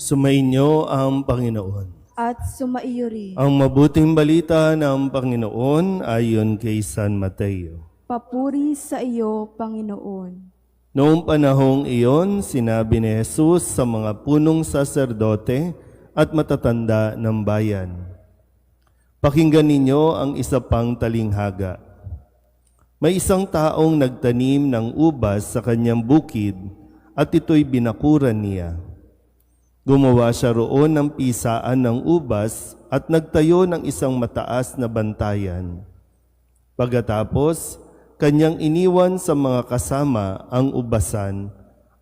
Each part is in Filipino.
Sumainyo ang Panginoon. At sumaiyo rin. Ang mabuting balita ng Panginoon ayon kay San Mateo. Papuri sa iyo, Panginoon. Noong panahong iyon, sinabi ni Jesus sa mga punong saserdote at matatanda ng bayan, "Pakinggan ninyo ang isa pang talinghaga. May isang taong nagtanim ng ubas sa kanyang bukid at ito'y binakuran niya. Gumawa siya roon ng pisaan ng ubas at nagtayo ng isang mataas na bantayan. Pagkatapos, kanyang iniwan sa mga kasama ang ubasan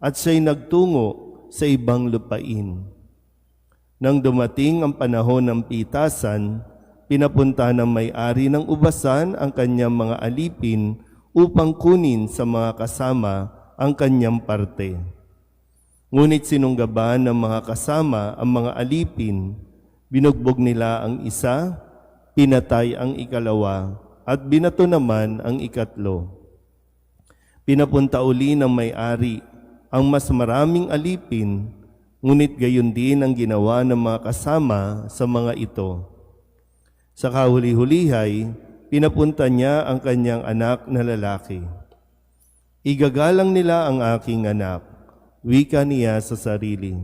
at siya'y nagtungo sa ibang lupain. Nang dumating ang panahon ng pitasan, pinapunta ng may-ari ng ubasan ang kanyang mga alipin upang kunin sa mga kasama ang kanyang parte. Ngunit sinunggaban ng mga kasama ang mga alipin, binugbog nila ang isa, pinatay ang ikalawa, at binato naman ang ikatlo. Pinapunta uli ng may-ari ang mas maraming alipin, ngunit gayon din ang ginawa ng mga kasama sa mga ito. Sa kahuli-hulihay, pinapunta niya ang kanyang anak na lalaki. Igagalang nila ang aking anak, wika niya sa sarili.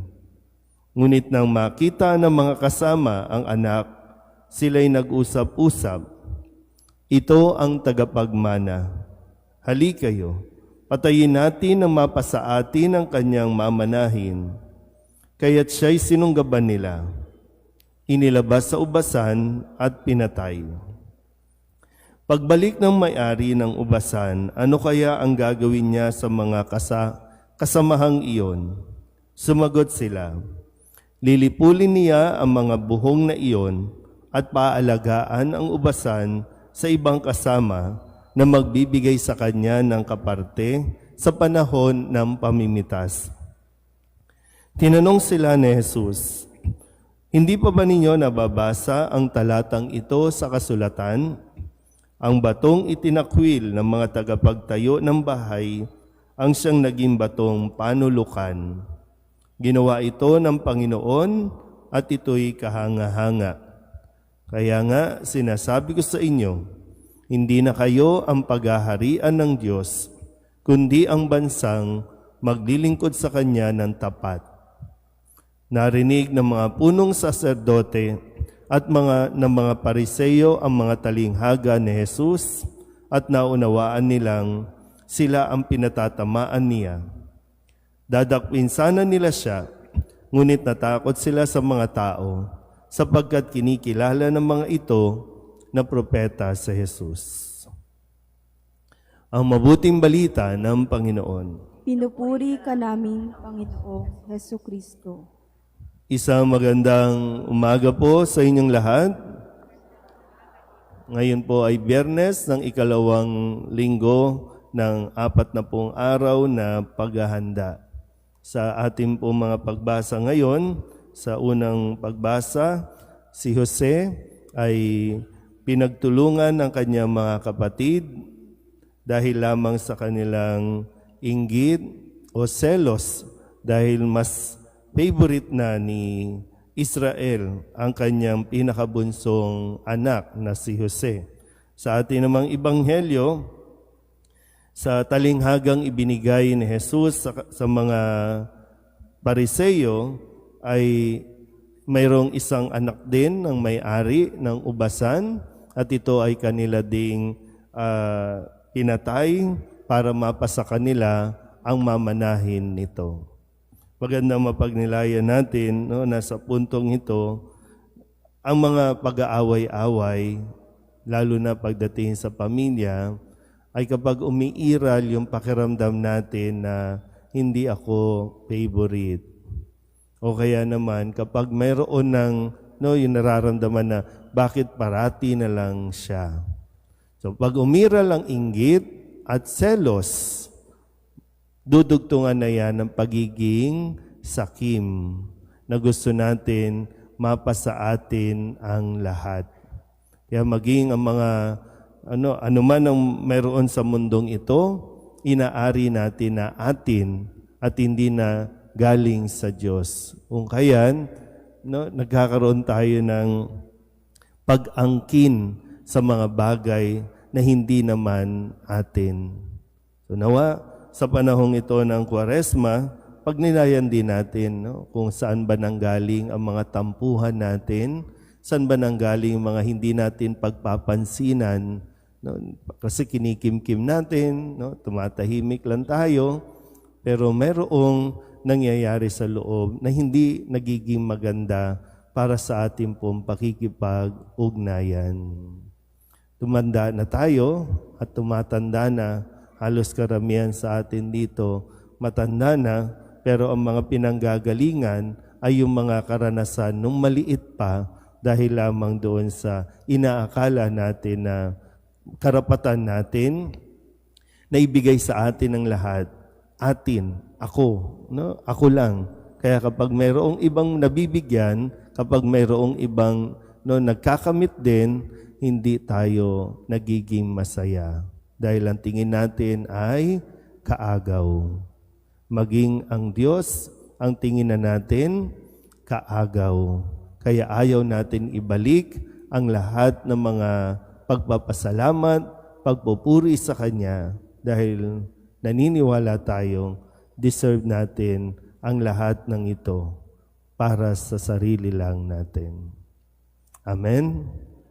Ngunit nang makita ng mga kasama ang anak, sila'y nag-usap-usap. Ito ang tagapagmana. Hali kayo, patayin natin ang mapasa atin ang kanyang mamanahin. Kaya't siya'y sinunggaban nila. Inilabas sa ubasan at pinatay. Pagbalik ng may-ari ng ubasan, ano kaya ang gagawin niya sa mga kasamahang iyon? Sumagot sila, lilipulin niya ang mga buhong na iyon at paalagaan ang ubasan sa ibang kasama na magbibigay sa kanya ng kaparte sa panahon ng pamimitas. Tinanong sila ni Jesus, "Hindi pa ba ninyo nababasa ang talatang ito sa kasulatan? Ang batong itinakwil ng mga tagapagtayo ng bahay ang siyang naging batong panulukan. Ginawa ito ng Panginoon at ito'y kahanga-hanga. Kaya nga sinasabi ko sa inyo, hindi na kayo ang paghaharian ng Diyos, kundi ang bansang maglilingkod sa Kanya ng tapat." Narinig ng mga punong saserdote at ng mga Pariseyo ang mga talinghaga ni Jesus at naunawaan nilang sila ang pinatatamaan niya. Dadakwin sana nila siya, ngunit natakot sila sa mga tao sapagkat kinikilala ng mga ito na propeta sa Jesus. Ang mabuting balita ng Panginoon. Pinupuri ka namin, Panginoong Hesukristo. Isang magandang umaga po sa inyong lahat. Ngayon po ay Biyernes ng ikalawang linggo ng 40 araw na paghahanda. Sa ating po mga pagbasa ngayon, sa unang pagbasa, si Jose ay pinagtulungan ng kanyang mga kapatid dahil lamang sa kanilang inggit o selos dahil mas favorite na ni Israel ang kanyang pinakabunsong anak na si Jose. Sa ating namang ebanghelyo, sa talinghagang ibinigay ni Jesus sa mga Pariseyo ay mayroong isang anak din ng may-ari ng ubasan at ito ay kanila ding pinatay para mapasa kanila ang mamanahin nito. Magandang mapagnilayan natin, nasa puntong ito, ang mga pag-aaway-away, lalo na pagdating sa pamilya, ay kapag umiiral yung pakiramdam natin na hindi ako favorite. O kaya naman, kapag mayroon ng yung nararamdaman na bakit parati na lang siya. So pag umiral ang inggit at selos, dudugtungan na yan ng pagiging sakim na gusto natin mapasa atin ang lahat. Kaya maging ang mga ano man ang mayroon sa mundong ito, inaari natin na atin at hindi na galing sa Diyos. Kung kayan, no, nagkakaroon tayo ng pag-angkin sa mga bagay na hindi naman atin. So nawa, sa panahong ito ng Kwaresma, pagninayan din natin, no, kung saan ba nanggaling ang mga tampuhan natin, saan ba nanggaling mga hindi natin pagpapansinan, no, kasi kinikimkim natin, no, tumatahimik lang tayo, pero merong nangyayari sa loob na hindi nagiging maganda para sa ating pong pakikipag-ugnayan. Tumanda na tayo at tumatanda na, halos karamihan sa atin dito, matanda na, pero ang mga pinanggagalingan ay yung mga karanasan nung maliit pa dahil lamang doon sa inaakala natin na karapatan natin na ibigay sa atin ng lahat. Atin, ako, no? Ako lang. Kaya kapag mayroong ibang nabibigyan, kapag mayroong ibang nagkakamit din, hindi tayo nagiging masaya. Dahil ang tingin natin ay kaagaw. Maging ang Diyos, ang tingin na natin, kaagaw. Kaya ayaw natin ibalik ang lahat ng mga pagpapasalamat, pagpupuri sa Kanya dahil naniniwala tayong deserve natin ang lahat ng ito para sa sarili lang natin. Amen.